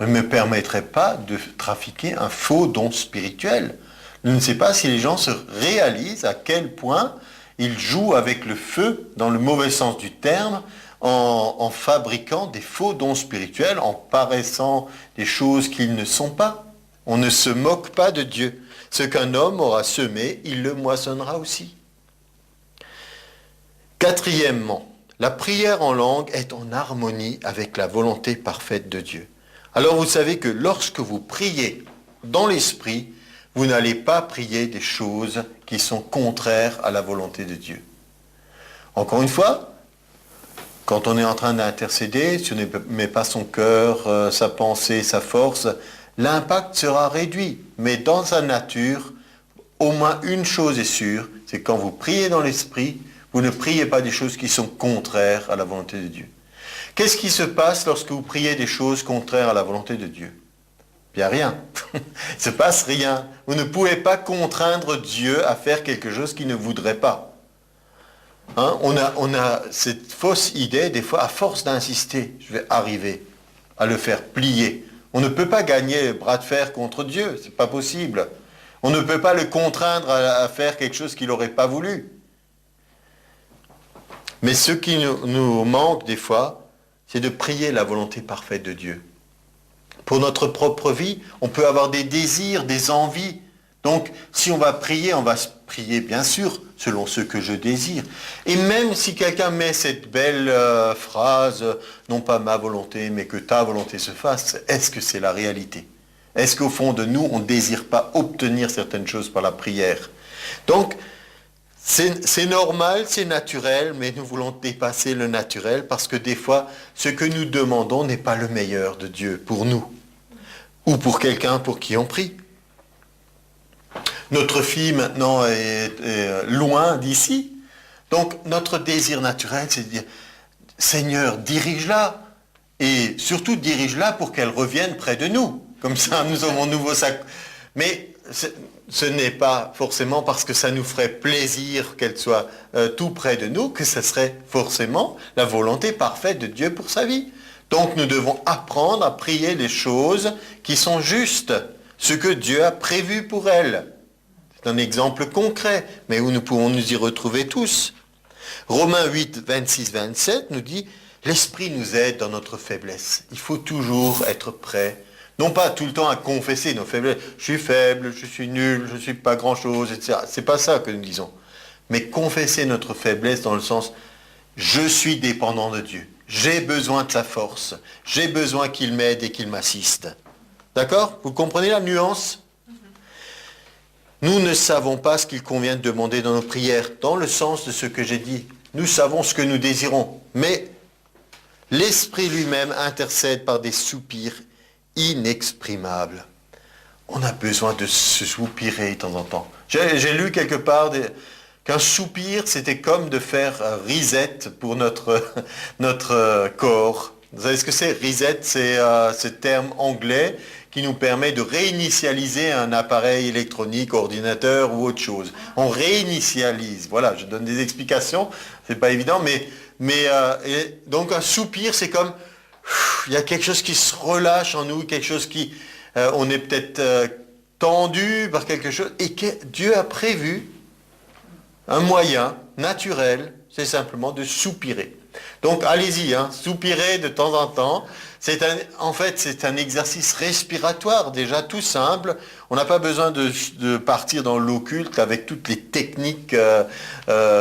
Je ne me permettrai pas de trafiquer un faux don spirituel. Je ne sais pas si les gens se réalisent à quel point ils jouent avec le feu, dans le mauvais sens du terme, en fabriquant des faux dons spirituels, en paraissant des choses qu'ils ne sont pas. On ne se moque pas de Dieu. Ce qu'un homme aura semé, il le moissonnera aussi. Quatrièmement, la prière en langue est en harmonie avec la volonté parfaite de Dieu. Alors vous savez que lorsque vous priez dans l'esprit, vous n'allez pas prier des choses qui sont contraires à la volonté de Dieu. Encore une fois, quand on est en train d'intercéder, si on ne met pas son cœur, sa pensée, sa force, l'impact sera réduit. Mais dans sa nature, au moins une chose est sûre, c'est quand vous priez dans l'esprit, vous ne priez pas des choses qui sont contraires à la volonté de Dieu. Qu'est-ce qui se passe lorsque vous priez des choses contraires à la volonté de Dieu? Bien rien. Il ne se passe rien. Vous ne pouvez pas contraindre Dieu à faire quelque chose qu'il ne voudrait pas. Hein? On a cette fausse idée, des fois, à force d'insister, je vais arriver à le faire plier. On ne peut pas gagner le bras de fer contre Dieu, c'est pas possible. On ne peut pas le contraindre à faire quelque chose qu'il n'aurait pas voulu. Mais ce qui nous manque des fois, c'est de prier la volonté parfaite de Dieu. Pour notre propre vie, on peut avoir des désirs, des envies. Donc, si on va prier bien sûr selon ce que je désire. Et même si quelqu'un met cette belle phrase, non pas ma volonté, mais que ta volonté se fasse, est-ce que c'est la réalité? Est-ce qu'au fond de nous, on ne désire pas obtenir certaines choses par la prière? Donc, c'est normal, c'est naturel, mais nous voulons dépasser le naturel parce que des fois, ce que nous demandons n'est pas le meilleur de Dieu pour nous ou pour quelqu'un pour qui on prie. Notre fille maintenant est loin d'ici, donc notre désir naturel, c'est de dire Seigneur, dirige-la et surtout dirige-la pour qu'elle revienne près de nous. Comme ça, nous aurons nouveau sac. Mais ce n'est pas forcément parce que ça nous ferait plaisir qu'elle soit tout près de nous que ce serait forcément la volonté parfaite de Dieu pour sa vie. Donc nous devons apprendre à prier les choses qui sont justes, ce que Dieu a prévu pour elle. C'est un exemple concret, mais où nous pouvons nous y retrouver tous. Romains 8, 26, 27 nous dit « L'Esprit nous aide dans notre faiblesse. Il faut toujours être prêt. Non pas tout le temps à confesser nos faiblesses. Je suis faible, je suis nul, je ne suis pas grand-chose, etc. C'est pas ça que nous disons. Mais confesser notre faiblesse dans le sens « Je suis dépendant de Dieu. J'ai besoin de sa force. J'ai besoin qu'il m'aide et qu'il m'assiste. » D'accord? Vous comprenez la nuance? Nous ne savons pas ce qu'il convient de demander dans nos prières, dans le sens de ce que j'ai dit. Nous savons ce que nous désirons, mais l'Esprit lui-même intercède par des soupirs inexprimables. On a besoin de se soupirer de temps en temps. J'ai lu quelque part qu'un soupir, c'était comme de faire reset pour notre corps. Vous savez ce que c'est? Reset, c'est ce terme anglais qui nous permet de réinitialiser un appareil électronique, ordinateur ou autre chose. On réinitialise. Voilà, je donne des explications, c'est pas évident, mais Et donc un soupir, c'est comme, il y a quelque chose qui se relâche en nous, quelque chose qui, on est peut-être tendu par quelque chose, et que Dieu a prévu un moyen naturel, c'est simplement de soupirer. Donc allez-y, soupirez de temps en temps. En fait, c'est un exercice respiratoire déjà tout simple. On n'a pas besoin de partir dans l'occulte avec toutes les techniques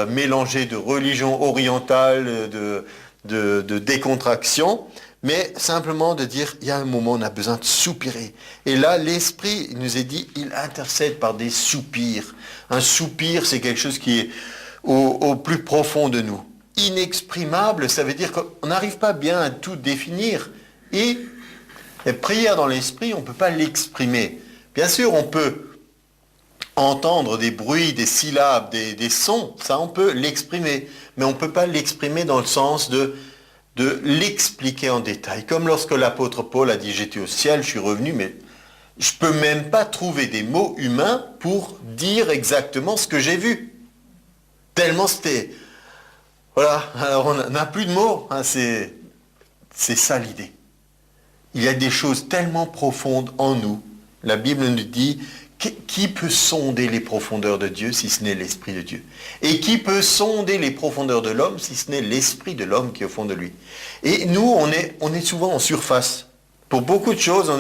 mélangées de religion orientale, de décontraction, mais simplement de dire, il y a un moment où on a besoin de soupirer. Et là, l'Esprit, il nous est dit, il intercède par des soupirs. Un soupir, c'est quelque chose qui est au plus profond de nous. Inexprimable, ça veut dire qu'on n'arrive pas bien à tout définir. Et la prière dans l'esprit, on ne peut pas l'exprimer. Bien sûr, on peut entendre des bruits, des syllabes, des sons, ça on peut l'exprimer. Mais on ne peut pas l'exprimer dans le sens de l'expliquer en détail. Comme lorsque l'apôtre Paul a dit « J'étais au ciel, je suis revenu », mais je ne peux même pas trouver des mots humains pour dire exactement ce que j'ai vu. Tellement c'était... Voilà, alors on n'a plus de mots, c'est ça l'idée. Il y a des choses tellement profondes en nous. La Bible nous dit, qui peut sonder les profondeurs de Dieu si ce n'est l'Esprit de Dieu? Et qui peut sonder les profondeurs de l'homme si ce n'est l'Esprit de l'homme qui est au fond de lui? Et nous, on est souvent en surface. Pour beaucoup de choses,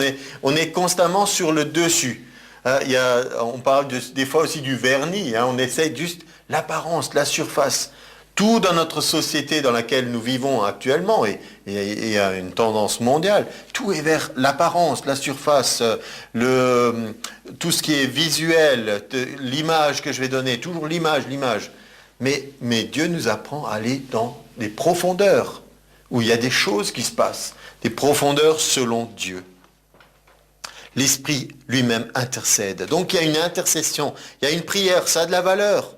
on est constamment sur le dessus. On parle des fois aussi du vernis, on essaie juste l'apparence, la surface. Tout dans notre société dans laquelle nous vivons actuellement, et il y a une tendance mondiale, tout est vers l'apparence, la surface, tout ce qui est visuel, l'image que je vais donner, toujours l'image. Mais Dieu nous apprend à aller dans les profondeurs, où il y a des choses qui se passent, des profondeurs selon Dieu. L'Esprit lui-même intercède. Donc il y a une intercession, il y a une prière, ça a de la valeur.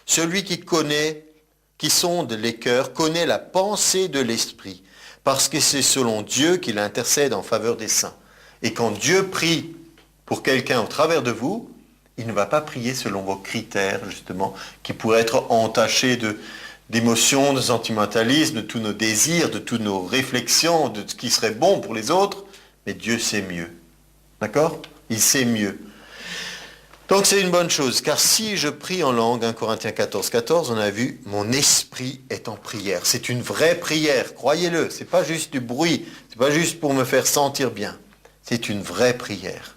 Celui qui sonde les cœurs, connaît la pensée de l'Esprit, parce que c'est selon Dieu qu'il intercède en faveur des saints. Et quand Dieu prie pour quelqu'un au travers de vous, il ne va pas prier selon vos critères, justement, qui pourraient être entachés d'émotions, de sentimentalisme, de tous nos désirs, de toutes nos réflexions, de ce qui serait bon pour les autres, mais Dieu sait mieux. D'accord? Il sait mieux. Donc c'est une bonne chose, car si je prie en langue, 1 Corinthiens 14, on a vu, mon esprit est en prière. C'est une vraie prière, croyez-le, c'est pas juste du bruit, c'est pas juste pour me faire sentir bien. C'est une vraie prière.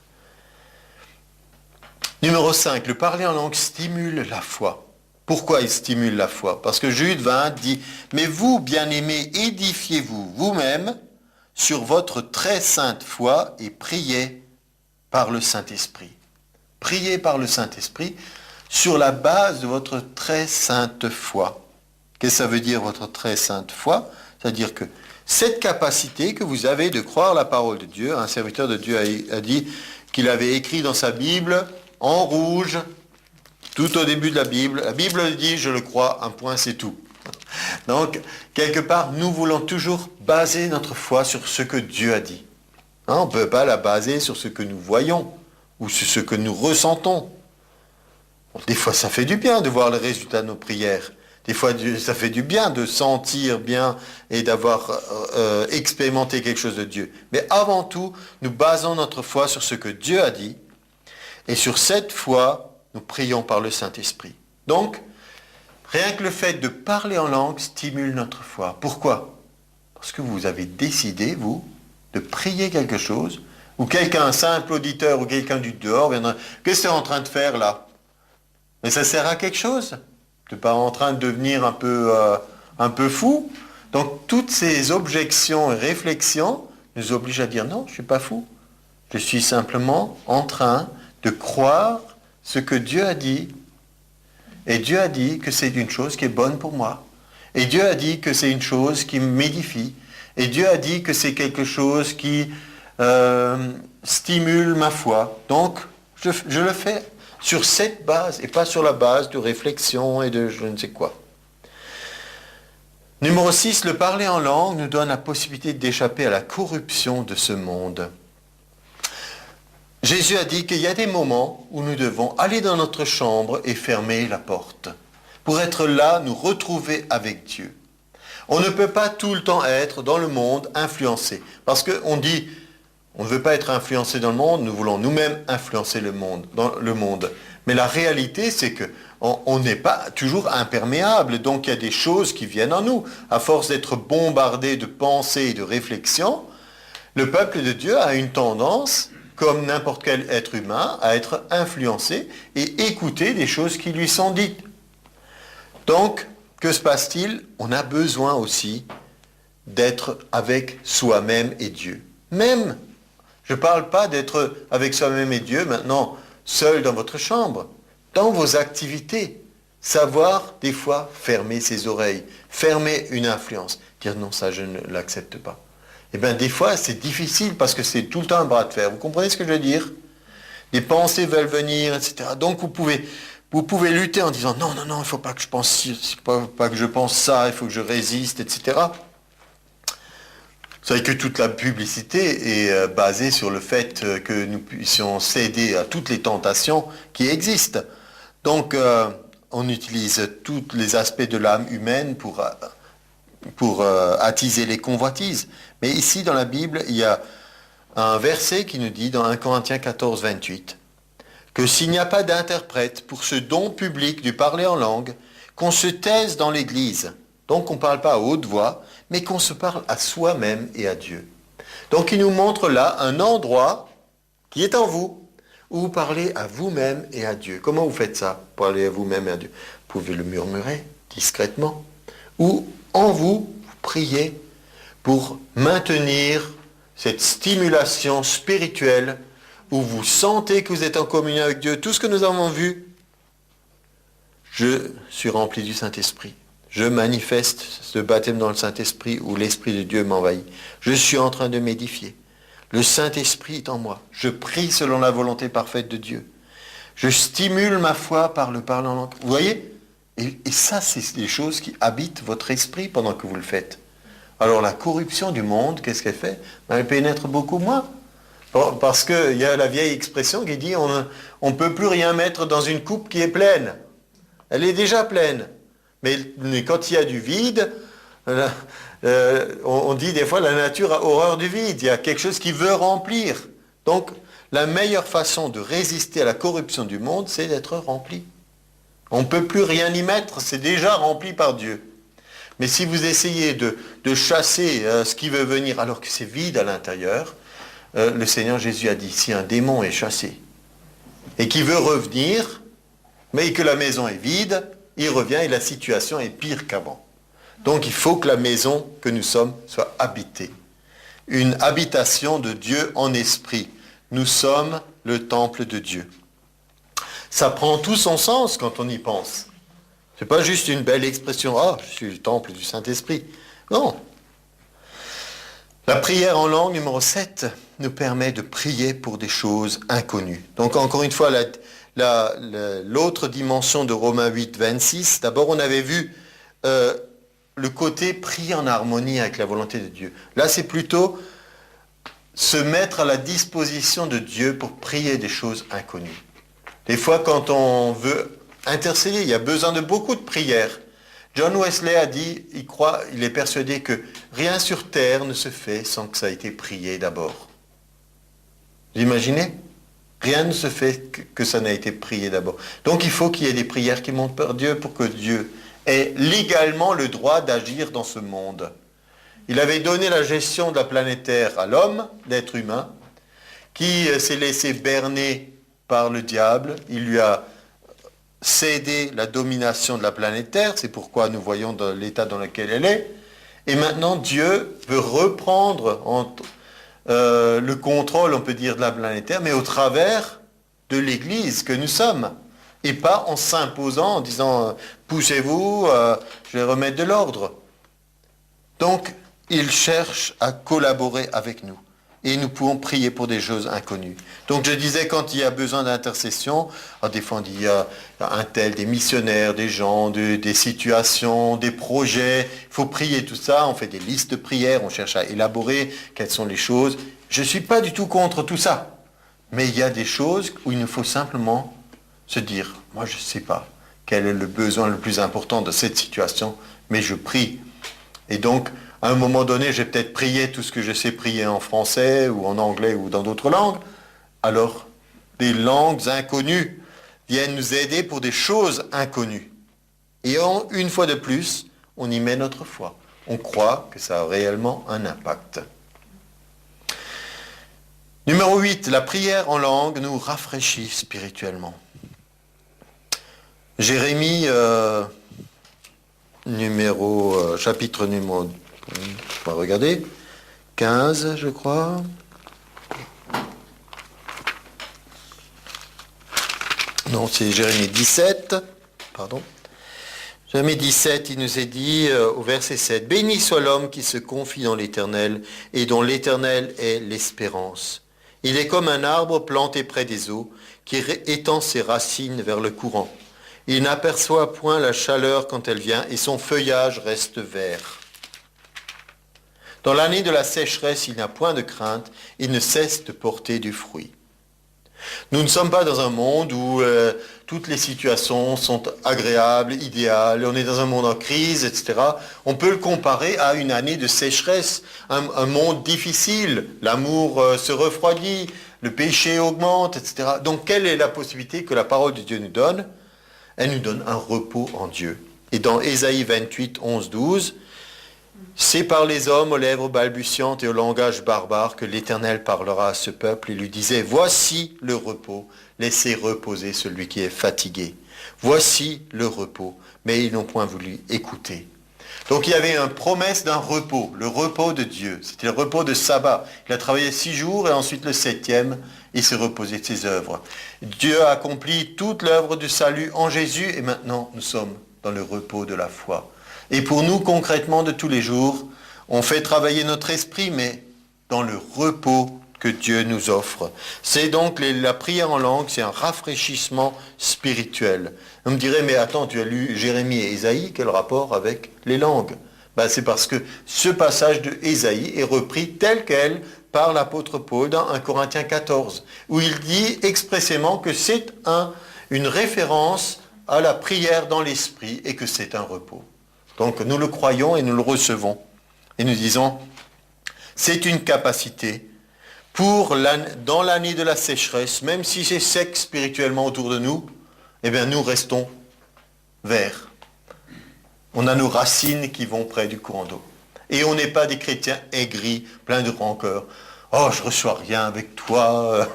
Numéro 5, le parler en langue stimule la foi. Pourquoi il stimule la foi? Parce que Jude 20 dit, mais vous, bien-aimés, édifiez-vous vous-même sur votre très sainte foi et priez par le Saint-Esprit. Priez par le Saint-Esprit sur la base de votre très sainte foi. Qu'est-ce que ça veut dire, votre très sainte foi? C'est-à-dire que cette capacité que vous avez de croire la parole de Dieu, un serviteur de Dieu a dit qu'il avait écrit dans sa Bible, en rouge, tout au début de la Bible dit, je le crois, un point, c'est tout. Donc, quelque part, nous voulons toujours baser notre foi sur ce que Dieu a dit. On ne peut pas la baser sur ce que nous voyons ou sur ce que nous ressentons. Bon, des fois, ça fait du bien de voir le résultat de nos prières. Des fois, ça fait du bien de sentir bien et d'avoir expérimenté quelque chose de Dieu. Mais avant tout, nous basons notre foi sur ce que Dieu a dit. Et sur cette foi, nous prions par le Saint-Esprit. Donc, rien que le fait de parler en langue stimule notre foi. Pourquoi? Parce que vous avez décidé, vous, de prier quelque chose, ou quelqu'un, un simple auditeur ou quelqu'un du dehors viendra, qu'est-ce que tu es en train de faire là? Mais ça sert à quelque chose. Tu n'es pas en train de devenir un peu fou. Donc toutes ces objections et réflexions nous obligent à dire non, je ne suis pas fou. Je suis simplement en train de croire ce que Dieu a dit. Et Dieu a dit que c'est une chose qui est bonne pour moi. Et Dieu a dit que c'est une chose qui m'édifie. Et Dieu a dit que c'est quelque chose qui stimule ma foi. Donc, je le fais sur cette base et pas sur la base de réflexion et de je ne sais quoi. Numéro 6, le parler en langue nous donne la possibilité d'échapper à la corruption de ce monde. Jésus a dit qu'il y a des moments où nous devons aller dans notre chambre et fermer la porte pour être là, nous retrouver avec Dieu. On ne peut pas tout le temps être dans le monde influencé. Parce qu'on dit, on ne veut pas être influencé dans le monde, nous voulons nous-mêmes influencer le monde, dans le monde. Mais la réalité, c'est que on n'est pas toujours imperméable. Donc il y a des choses qui viennent en nous. À force d'être bombardé de pensées et de réflexions, le peuple de Dieu a une tendance, comme n'importe quel être humain, à être influencé et écouter des choses qui lui sont dites. Donc, que se passe-t-il? On a besoin aussi d'être avec soi-même et Dieu. Même, je ne parle pas d'être avec soi-même et Dieu maintenant, seul dans votre chambre, dans vos activités. Savoir, des fois, fermer ses oreilles, fermer une influence. Dire non, ça, je ne l'accepte pas. Eh bien, des fois, c'est difficile parce que c'est tout le temps un bras de fer. Vous comprenez ce que je veux dire? Des pensées veulent venir, etc. Donc, vous pouvez lutter en disant non, non, non, il ne faut pas que je pense ci, il ne faut pas que je pense ça, il faut que je résiste, etc. Vous savez que toute la publicité est basée sur le fait que nous puissions céder à toutes les tentations qui existent. Donc, on utilise tous les aspects de l'âme humaine pour attiser les convoitises. Mais ici, dans la Bible, il y a un verset qui nous dit, dans 1 Corinthiens 14, 28, que s'il n'y a pas d'interprète pour ce don public du parler en langue, qu'on se taise dans l'Église. Donc on ne parle pas à haute voix, mais qu'on se parle à soi-même et à Dieu. Donc il nous montre là un endroit qui est en vous, où vous parlez à vous-même et à Dieu. Comment vous faites ça? Parler à vous-même et à Dieu. Vous pouvez le murmurer discrètement. Ou en vous, vous priez pour maintenir cette stimulation spirituelle où vous sentez que vous êtes en communion avec Dieu. Tout ce que nous avons vu, je suis rempli du Saint-Esprit. Je manifeste ce baptême dans le Saint-Esprit où l'Esprit de Dieu m'envahit. Je suis en train de m'édifier. Le Saint-Esprit est en moi. Je prie selon la volonté parfaite de Dieu. Je stimule ma foi par le parler en langue. Vous voyez? Et ça, c'est des choses qui habitent votre esprit pendant que vous le faites. Alors la corruption du monde, qu'est-ce qu'elle fait? Elle pénètre beaucoup moins. Parce qu'il y a la vieille expression qui dit on ne peut plus rien mettre dans une coupe qui est pleine. Elle est déjà pleine. Mais quand il y a du vide, on dit des fois la nature a horreur du vide. Il y a quelque chose qui veut remplir. Donc la meilleure façon de résister à la corruption du monde, c'est d'être rempli. On ne peut plus rien y mettre, c'est déjà rempli par Dieu. Mais si vous essayez de chasser ce qui veut venir alors que c'est vide à l'intérieur, le Seigneur Jésus a dit, si un démon est chassé et qui veut revenir, mais que la maison est vide, il revient et la situation est pire qu'avant. Donc il faut que la maison que nous sommes soit habitée. Une habitation de Dieu en esprit. Nous sommes le temple de Dieu. Ça prend tout son sens quand on y pense. Ce n'est pas juste une belle expression, « Ah, je suis le temple du Saint-Esprit ». Non. La prière en langue numéro 7 nous permet de prier pour des choses inconnues. Donc encore une fois, l'autre dimension de Romains 8, 26, d'abord on avait vu le côté prier en harmonie avec la volonté de Dieu. Là c'est plutôt se mettre à la disposition de Dieu pour prier des choses inconnues. Des fois quand on veut intercéder, il y a besoin de beaucoup de prières. John Wesley a dit, il est persuadé que rien sur terre ne se fait sans que ça ait été prié d'abord. Vous imaginez? Rien ne se fait que ça n'a été prié d'abord. Donc il faut qu'il y ait des prières qui montent par Dieu pour que Dieu ait légalement le droit d'agir dans ce monde. Il avait donné la gestion de la planète Terre à l'homme, l'être humain, qui s'est laissé berner par le diable. Il lui a cédé la domination de la planète Terre, c'est pourquoi nous voyons dans l'état dans lequel elle est. Et maintenant, Dieu veut reprendre le contrôle, on peut dire, de la planète Terre, mais au travers de l'Église que nous sommes. Et pas en s'imposant, en disant « poussez-vous, je vais remettre de l'ordre ». Donc, il cherche à collaborer avec nous. Et nous pouvons prier pour des choses inconnues. Donc je disais, quand il y a besoin d'intercession, des fois on dit, il y a un tel, des missionnaires, des gens, des situations, des projets, il faut prier tout ça, on fait des listes de prières, on cherche à élaborer quelles sont les choses. Je ne suis pas du tout contre tout ça. Mais il y a des choses où il nous faut simplement se dire, moi je ne sais pas quel est le besoin le plus important de cette situation, mais je prie. Et donc, à un moment donné, j'ai peut-être prié tout ce que je sais prier en français ou en anglais ou dans d'autres langues. Alors, des langues inconnues viennent nous aider pour des choses inconnues. Et une fois de plus, on y met notre foi. On croit que ça a réellement un impact. Numéro 8, la prière en langue nous rafraîchit spirituellement. Jérémie, chapitre numéro, on va regarder, 15, je crois. Non, c'est Jérémie 17, pardon. Jérémie 17, il nous est dit au verset 7, « Béni soit l'homme qui se confie dans l'Éternel et dont l'Éternel est l'espérance. Il est comme un arbre planté près des eaux qui étend ses racines vers le courant. Il n'aperçoit point la chaleur quand elle vient et son feuillage reste vert. Dans l'année de la sécheresse, il n'a point de crainte, il ne cesse de porter du fruit. » Nous ne sommes pas dans un monde où toutes les situations sont agréables, idéales, on est dans un monde en crise, etc. On peut le comparer à une année de sécheresse, un monde difficile, l'amour se refroidit, le péché augmente, etc. Donc quelle est la possibilité que la parole de Dieu nous donne? Elle nous donne un repos en Dieu. Et dans Ésaïe 28, 11, 12, c'est par les hommes aux lèvres balbutiantes et au langage barbare que l'Éternel parlera à ce peuple et lui disait, voici le repos, laissez reposer celui qui est fatigué. Voici le repos, mais ils n'ont point voulu écouter. Donc il y avait une promesse d'un repos, le repos de Dieu. C'était le repos de sabbat. Il a travaillé 6 jours et ensuite le 7e, il s'est reposé de ses œuvres. Dieu a accompli toute l'œuvre du salut en Jésus et maintenant nous sommes dans le repos de la foi. Et pour nous, concrètement, de tous les jours, on fait travailler notre esprit, mais dans le repos que Dieu nous offre. C'est donc la prière en langue, c'est un rafraîchissement spirituel. On me dirait, mais attends, tu as lu Jérémie et Ésaïe, quel rapport avec les langues? C'est parce que ce passage de Ésaïe est repris tel quel par l'apôtre Paul dans 1 Corinthiens 14, où il dit expressément que c'est une référence à la prière dans l'esprit et que c'est un repos. Donc nous le croyons et nous le recevons. Et nous disons, c'est une capacité dans l'année de la sécheresse, même si c'est sec spirituellement autour de nous, eh bien nous restons verts. On a nos racines qui vont près du courant d'eau. Et on n'est pas des chrétiens aigris, pleins de rancœur. Oh, je ne reçois rien avec toi,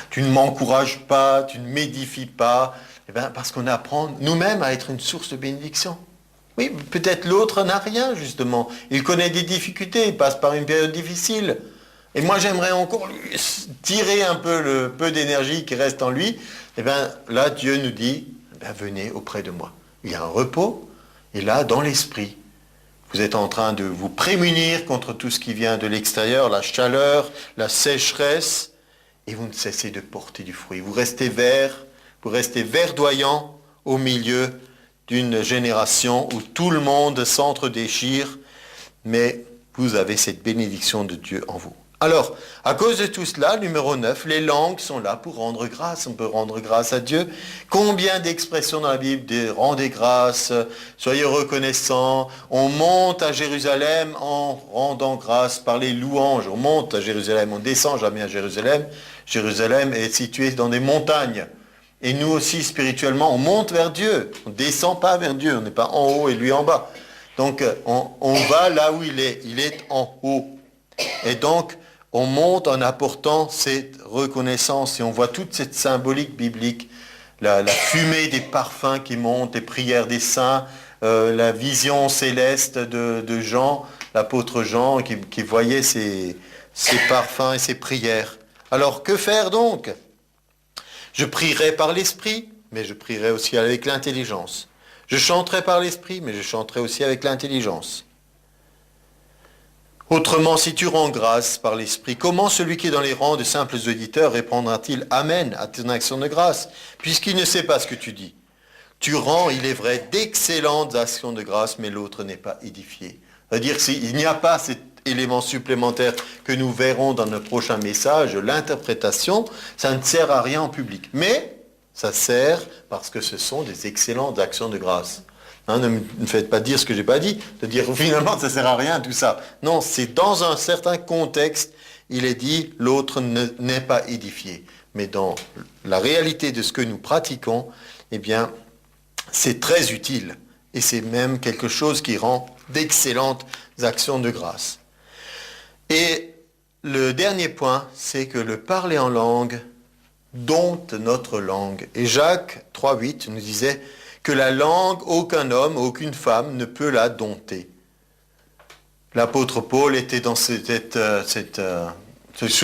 tu ne m'encourages pas, tu ne m'édifies pas. Eh bien, parce qu'on apprend nous-mêmes à être une source de bénédiction. Oui, peut-être l'autre n'a rien, justement. Il connaît des difficultés, il passe par une période difficile. Et moi, j'aimerais encore lui tirer un peu le peu d'énergie qui reste en lui. Eh bien, là, Dieu nous dit, venez auprès de moi. Il y a un repos, et là, dans l'esprit, vous êtes en train de vous prémunir contre tout ce qui vient de l'extérieur, la chaleur, la sécheresse, et vous ne cessez de porter du fruit. Vous restez verdoyant au milieu d'une génération où tout le monde s'entre-déchire, mais vous avez cette bénédiction de Dieu en vous. Alors, à cause de tout cela, numéro 9, les langues sont là pour rendre grâce. On peut rendre grâce à Dieu. Combien d'expressions dans la Bible de rendez grâce, soyez reconnaissants. On monte à Jérusalem en rendant grâce par les louanges. On monte à Jérusalem, on descend jamais à Jérusalem. Jérusalem est située dans des montagnes. Et nous aussi, spirituellement, on monte vers Dieu. On ne descend pas vers Dieu. On n'est pas en haut et lui en bas. Donc, on va là où il est. Il est en haut. Et donc, on monte en apportant cette reconnaissance. Et on voit toute cette symbolique biblique. La fumée des parfums qui montent, les prières des saints, la vision céleste de Jean, l'apôtre Jean, qui voyait ces parfums et ces prières. Alors, que faire donc ? Je prierai par l'esprit, mais je prierai aussi avec l'intelligence. Je chanterai par l'esprit, mais je chanterai aussi avec l'intelligence. Autrement, si tu rends grâce par l'esprit, comment celui qui est dans les rangs de simples auditeurs répondra-t-il Amen à ton action de grâce, puisqu'il ne sait pas ce que tu dis? Tu rends, il est vrai, d'excellentes actions de grâce, mais l'autre n'est pas édifié. C'est-à-dire qu'il n'y a pas cet élément supplémentaire que nous verrons dans notre prochain message, l'interprétation, ça ne sert à rien en public. Mais ça sert parce que ce sont des excellentes actions de grâce. Hein, ne me faites pas dire ce que j'ai pas dit, de dire finalement ça sert à rien tout ça. Non, c'est dans un certain contexte, il est dit l'autre n'est pas édifié. Mais dans la réalité de ce que nous pratiquons, eh bien, c'est très utile. Et c'est même quelque chose qui rend d'excellentes actions de grâce. Et le dernier point, c'est que le parler en langue dompte notre langue. Et Jacques 3,8 nous disait que la langue, aucun homme, aucune femme ne peut la dompter. L'apôtre Paul était dans ce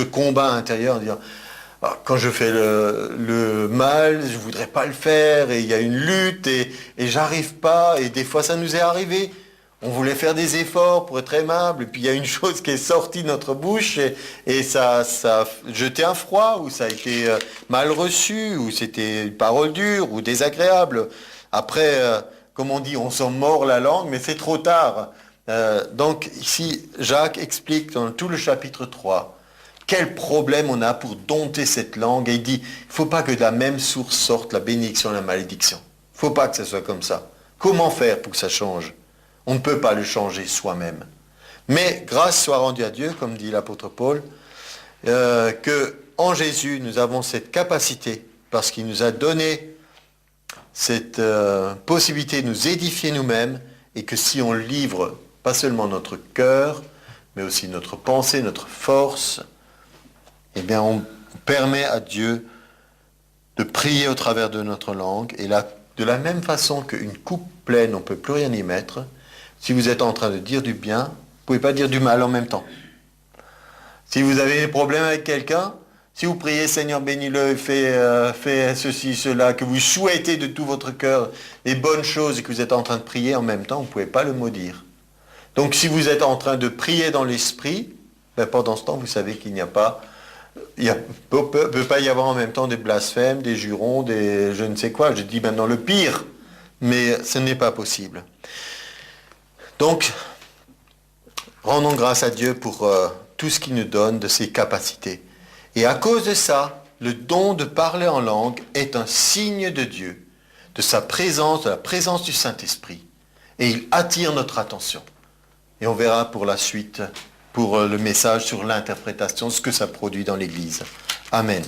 combat intérieur en disant quand je fais le mal, je voudrais pas le faire, et il y a une lutte, et j'arrive pas, et des fois ça nous est arrivé. On voulait faire des efforts pour être aimable, et puis il y a une chose qui est sortie de notre bouche, et ça a jeté un froid, ou ça a été mal reçu, ou c'était une parole dure, ou désagréable. Après, comme on dit, on s'en mord la langue, mais c'est trop tard. Donc ici, Jacques explique dans tout le chapitre 3, quel problème on a pour dompter cette langue. Et il dit, il ne faut pas que de la même source sorte la bénédiction et la malédiction. Il ne faut pas que ça soit comme ça. Comment faire pour que ça change? On ne peut pas le changer soi-même. Mais grâce soit rendue à Dieu, comme dit l'apôtre Paul, que en Jésus, nous avons cette capacité, parce qu'il nous a donné cette possibilité de nous édifier nous-mêmes, et que si on livre pas seulement notre cœur, mais aussi notre pensée, notre force, eh bien, on permet à Dieu de prier au travers de notre langue. Et là, de la même façon qu'une coupe pleine, on ne peut plus rien y mettre. Si vous êtes en train de dire du bien, vous ne pouvez pas dire du mal en même temps. Si vous avez des problèmes avec quelqu'un, si vous priez, Seigneur, bénis-le, fais ceci, cela, que vous souhaitez de tout votre cœur les bonnes choses et que vous êtes en train de prier en même temps, vous ne pouvez pas le maudire. Donc, si vous êtes en train de prier dans l'esprit, ben, pendant ce temps, vous savez qu'il n'y a pas... Il ne peut pas y avoir en même temps des blasphèmes, des jurons, des je ne sais quoi. Je dis maintenant le pire, mais ce n'est pas possible. Donc, rendons grâce à Dieu pour tout ce qu'il nous donne de ses capacités. Et à cause de ça, le don de parler en langue est un signe de Dieu, de sa présence, de la présence du Saint-Esprit. Et il attire notre attention. Et on verra pour la suite, pour le message sur l'interprétation, ce que ça produit dans l'Église. Amen.